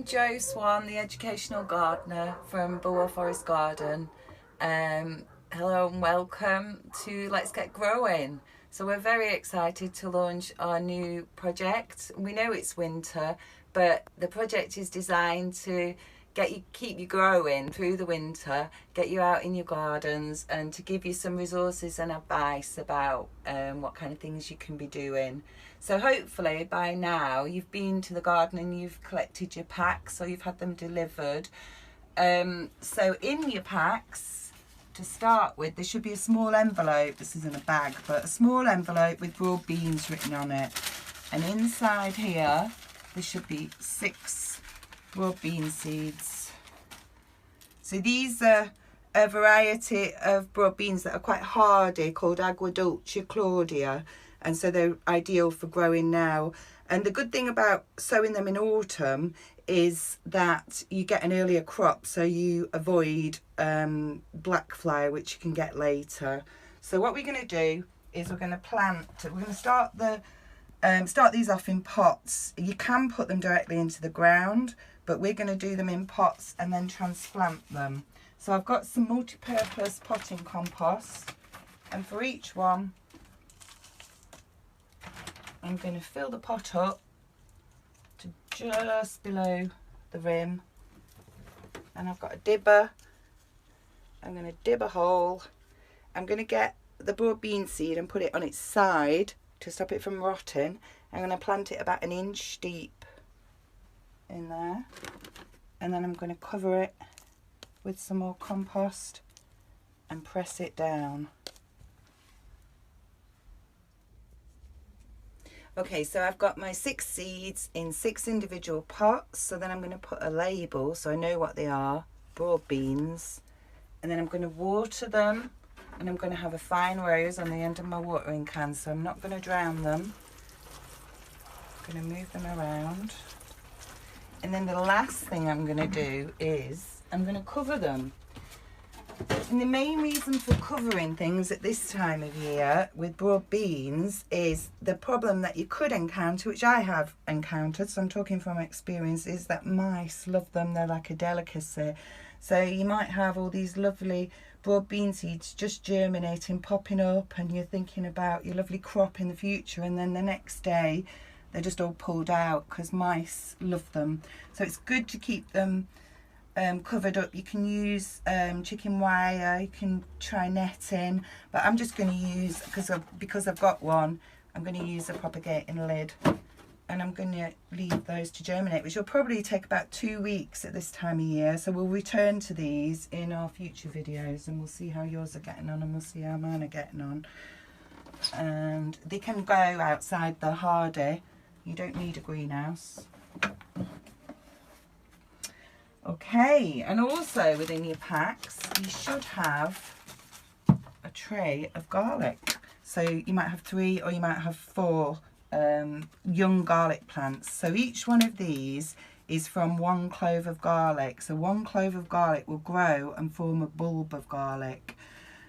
Jo Swan, the educational gardener from Bower Forest Garden. Hello and welcome to Let's Get Growing. So we're very excited to launch our new project. We know it's winter, but the project is designed to keep you growing through the winter, get you out in your gardens, and to give you some resources and advice about what kind of things you can be doing. So hopefully by now you've been to the garden and you've collected your packs, or you've had them delivered. So in your packs, to start with, there should be a small envelope. This isn't a bag, but a small envelope with broad beans written on it. And inside here, there should be 6 broad bean seeds. So these are a variety of broad beans that are quite hardy, called Agua Dulce Claudia, and so they're ideal for growing now. And the good thing about sowing them in autumn is that you get an earlier crop, so you avoid black fly, which you can get later. So what we're going to do is we're going to start these off in pots. You can put them directly into the ground, but we're going to do them in pots and then transplant them. So I've got some multi-purpose potting compost, and for each one I'm going to fill the pot up to just below the rim, and I've got a dibber. I'm going to dib a hole. I'm going to get the broad bean seed and put it on its side to stop it from rotting. I'm going to plant it about 1 inch deep in there, and then I'm going to cover it with some more compost and press it down. Okay, so I've got my 6 seeds in 6 individual pots. So then I'm going to put a label so I know what they are, broad beans, and then I'm going to water them, and I'm going to have a fine rose on the end of my watering can, so I'm not going to drown them. I'm going to move them around. And then the last thing I'm going to do is I'm going to cover them. And the main reason for covering things at this time of year with broad beans is the problem that you could encounter, which I have encountered, so I'm talking from experience, is that mice love them. They're like a delicacy. So you might have all these lovely broad bean seeds just germinating, popping up, and you're thinking about your lovely crop in the future, and then the next day they're just all pulled out because mice love them. So it's good to keep them covered up. You can use chicken wire, you can try netting, but I'm just going to use, because I've got one, I'm going to use a propagating lid, and I'm going to leave those to germinate, which will probably take about 2 weeks at this time of year. So we'll return to these in our future videos, and we'll see how yours are getting on, and we'll see how mine are getting on. And they can go outside, they're hardy. You don't need a greenhouse. Okay, and also within your packs, you should have a tray of garlic. So you might have 3 or you might have 4 young garlic plants. So each one of these is from 1 clove of garlic. So 1 clove of garlic will grow and form a bulb of garlic.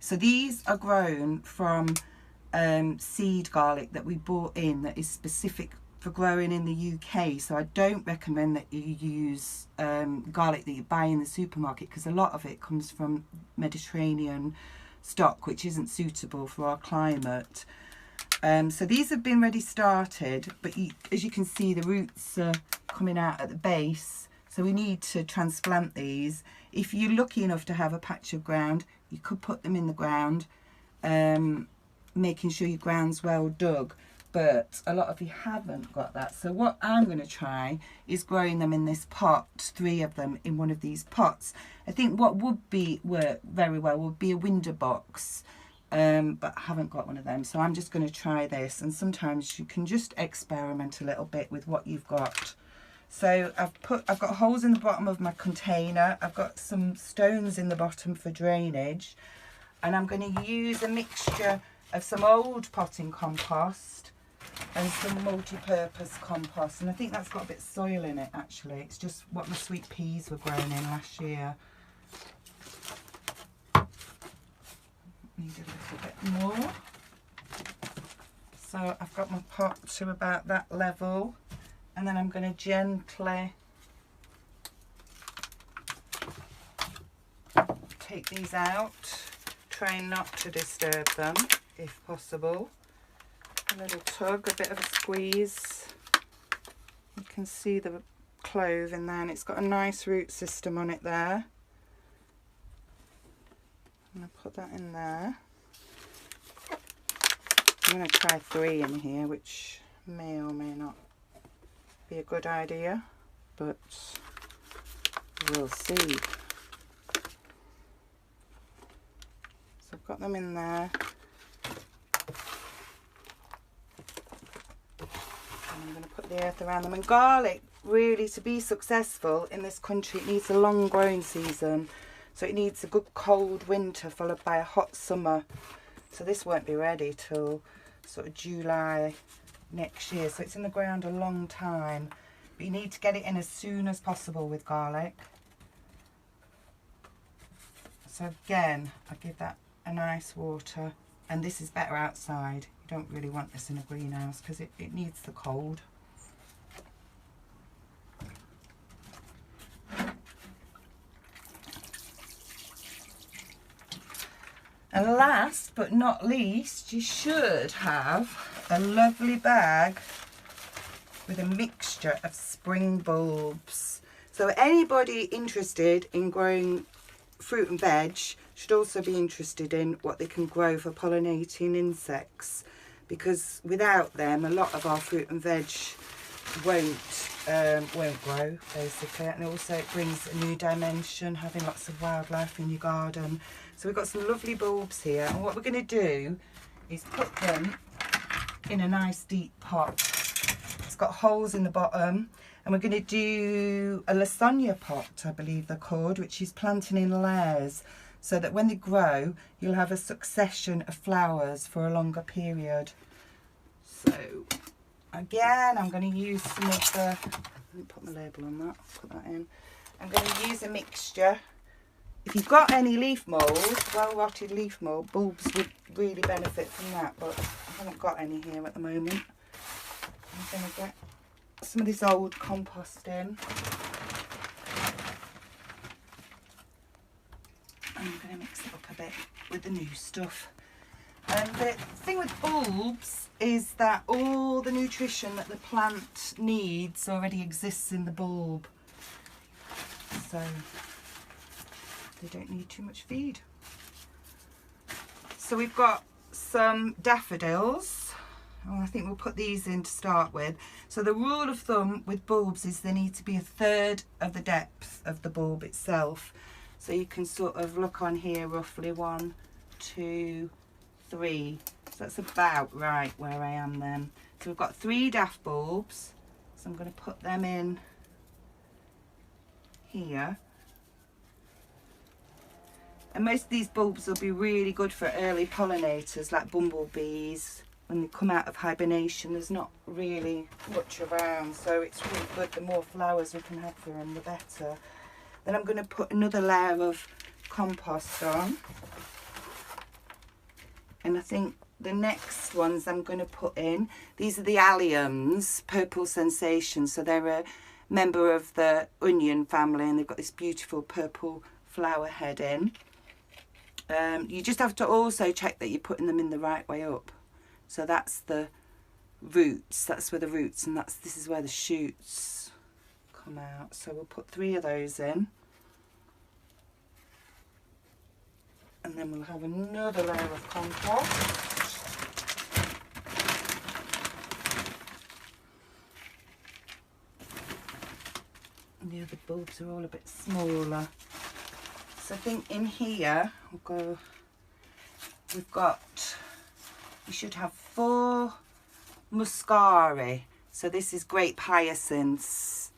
So these are grown from seed garlic that we bought in, that is specific for growing in the UK. So I don't recommend that you use garlic that you buy in the supermarket, because a lot of it comes from Mediterranean stock, which isn't suitable for our climate. So these have been ready started, but as you can see, the roots are coming out at the base, so we need to transplant these. If you're lucky enough to have a patch of ground, you could put them in the ground, making sure your ground's well dug. But a lot of you haven't got that. So what I'm going to try is growing them in this pot, 3 of them in one of these pots. I think what would work very well would be a window box, but I haven't got one of them. So I'm just going to try this, and sometimes you can just experiment a little bit with what you've got. So I've got holes in the bottom of my container. I've got some stones in the bottom for drainage, and I'm going to use a mixture of some old potting compost and some multi-purpose compost, and I think that's got a bit of soil in it actually. It's just what my sweet peas were grown in last year. Need a little bit more. So I've got my pot to about that level, and then I'm going to gently take these out. Try not to disturb them if possible. A little tug, a bit of a squeeze. You can see the clove in there, and it's got a nice root system on it there. I'm going to put that in there. I'm going to try 3 in here, which may or may not be a good idea, but we'll see. So I've got them in there. And I'm going to put the earth around them. And garlic, really, to be successful in this country, it needs a long growing season. So it needs a good cold winter followed by a hot summer. So this won't be ready till sort of July next year. So it's in the ground a long time. But you need to get it in as soon as possible with garlic. So again, I give that a nice water. And this is better outside. You don't really want this in a greenhouse because it needs the cold. And last but not least, you should have a lovely bag with a mixture of spring bulbs. So anybody interested in growing fruit and veg should also be interested in what they can grow for pollinating insects, because without them a lot of our fruit and veg won't grow basically. And also it brings a new dimension, having lots of wildlife in your garden. So we've got some lovely bulbs here, and what we're going to do is put them in a nice deep pot. It's got holes in the bottom, and we're going to do a lasagna pot, I believe they're called, which is planting in layers, so that when they grow you'll have a succession of flowers for a longer period. So again, I'm going to use some of the, let me put my label on that, put that in. I'm going to use a mixture. If you've got any leaf mould, well-rotted leaf mould, bulbs would really benefit from that, but I haven't got any here at the moment. I'm going to get some of this old compost in. I'm going to mix it up a bit with the new stuff. And the thing with bulbs is that all the nutrition that the plant needs already exists in the bulb. So they don't need too much feed. So we've got some daffodils. Oh, I think we'll put these in to start with. So the rule of thumb with bulbs is they need to be 1/3 of the depth of the bulb itself. So you can sort of look on here roughly 1, 2, 3. So that's about right where I am then. So we've got 3 daff bulbs. So I'm going to put them in here. And most of these bulbs will be really good for early pollinators like bumblebees. When they come out of hibernation, there's not really much around, so it's really good. The more flowers we can have for them, the better. Then I'm going to put another layer of compost on. And I think the next ones I'm going to put in, these are the alliums, Purple Sensations. So they're a member of the onion family, and they've got this beautiful purple flower head in. You just have to also check that you're putting them in the right way up. So that's the roots, that's where the roots, and this is where the shoots come out. So we'll put 3 of those in. And then we'll have another layer of compost. And the other bulbs are all a bit smaller. So I think in here we should have 4 muscari. So this is grape hyacinths.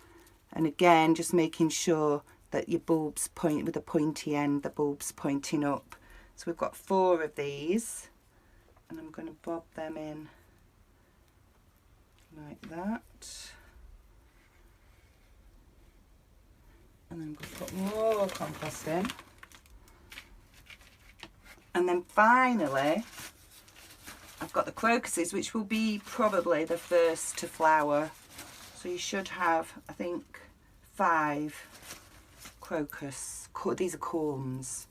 And again, just making sure that your bulbs point with the pointy end, the bulbs pointing up. So we've got 4 of these, and I'm going to bob them in like that. And then I'm going to put more compost in. And then finally, I've got the crocuses, which will be probably the first to flower. So you should have, I think, 5 crocus. These are corms.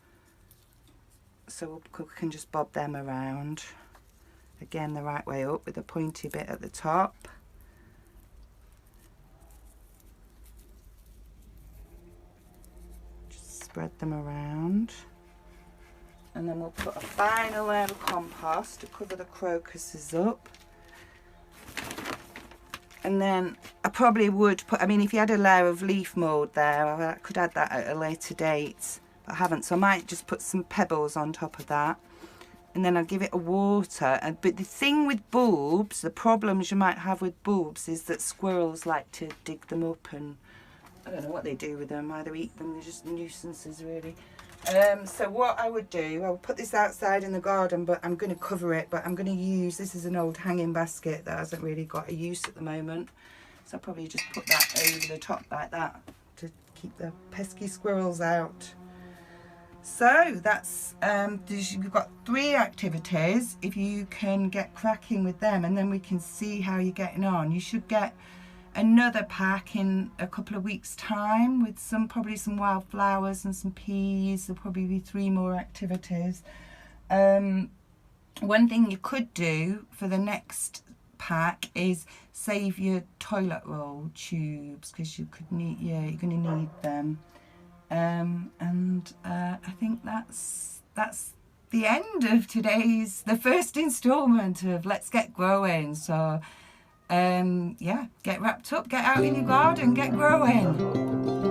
So we can just bob them around. Again, the right way up with a pointy bit at the top. Just spread them around. And then we'll put a final layer of compost to cover the crocuses up. And then I probably would put, I mean, if you had a layer of leaf mould there, I could add that at a later date, but I haven't. So I might just put some pebbles on top of that. And then I'll give it a water. But the thing with bulbs, the problems you might have with bulbs is that squirrels like to dig them up, and I don't know what they do with them, either eat them, they're just nuisances really. So what I would do, I'll put this outside in the garden, but I'm going to cover it, but I'm going to use, this is an old hanging basket that hasn't really got a use at the moment, so I'll probably just put that over the top like that to keep the pesky squirrels out. So that's, you've got 3 activities. If you can get cracking with them, and then we can see how you're getting on. You should get another pack in a couple of weeks' time with probably some wildflowers and some peas. There'll probably be 3 more activities. One thing you could do for the next pack is save your toilet roll tubes, because you could need, yeah, you're going to need them. I think that's the end of the first instalment of Let's Get Growing. So yeah, get wrapped up, get out in your garden, get growing.